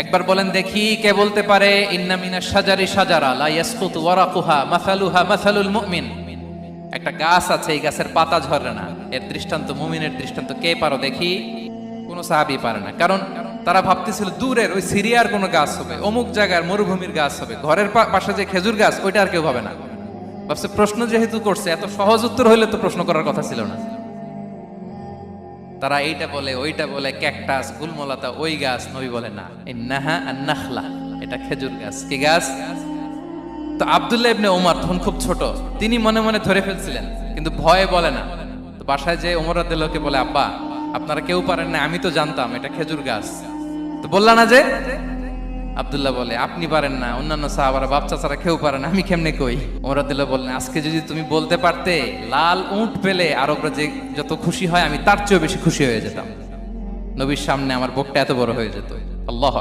একবার বলেন দেখি, কে বলতে পারে ইন্না মিনাশ শাজারি শাজারা লা ইয়াসকুতু ওয়ারাকুহা মাসালুহা মাসালুল মুমিন। একটা গাছ আছে, এই গাছের পাতা ঝরে না, এর দৃষ্টান্ত মুমিনের দৃষ্টান্ত। কে পারো দেখি? কোনো সাহাবী পারে না। কারণ তারা ভাবতেছিল দূরের ওই সিরিয়ার কোনো গাছ হবে, অমুক জায়গার মরুভূমির গাছ হবে, ঘরের পাশে যে খেজুর গাছ ওইটা আর কেউ হবে না। ভাবছে প্রশ্ন যেহেতু করছে, এত সহজ উত্তর হইলে তো প্রশ্ন করার কথা ছিল না। তারা এইটা বলে ওইটা বলে, ক্যাকটাস গুলমলাতা ওই গাছ। নবী বলে না, ইন্নাহা আন-নাখলা, এটা খেজুর গাছ। কি গাছ? তো আব্দুল্লাহ ইবনে ওমর তখন খুব ছোট, তিনি মনে মনে ধরে ফেলছিলেন, কিন্তু ভয়ে বলে না। তো বাসায় যে ওমর রাদিয়াল্লাহু বলে, আব্বা আপনারা কেউ পারেন না, আমি তো জানতাম এটা খেজুর গাছ, তো বললা না যে? আব্দুল্লাহ বলে, আপনি পারেন না, অন্যান্য সাহাবারা বাপ চাচারা কেউ পারে না, আমি কেমনে কই? ওমর রাদিয়াল্লাহু বললেন, আজকে যদি তুমি বলতে পারতে লাল উট পেলে আরবরা যে যত খুশি হয়, আমি তার চেয়েও বেশি খুশি হয়ে যেতাম। নবীর সামনে আমার বুকটা এত বড় হয়ে যেত। আল্লাহ।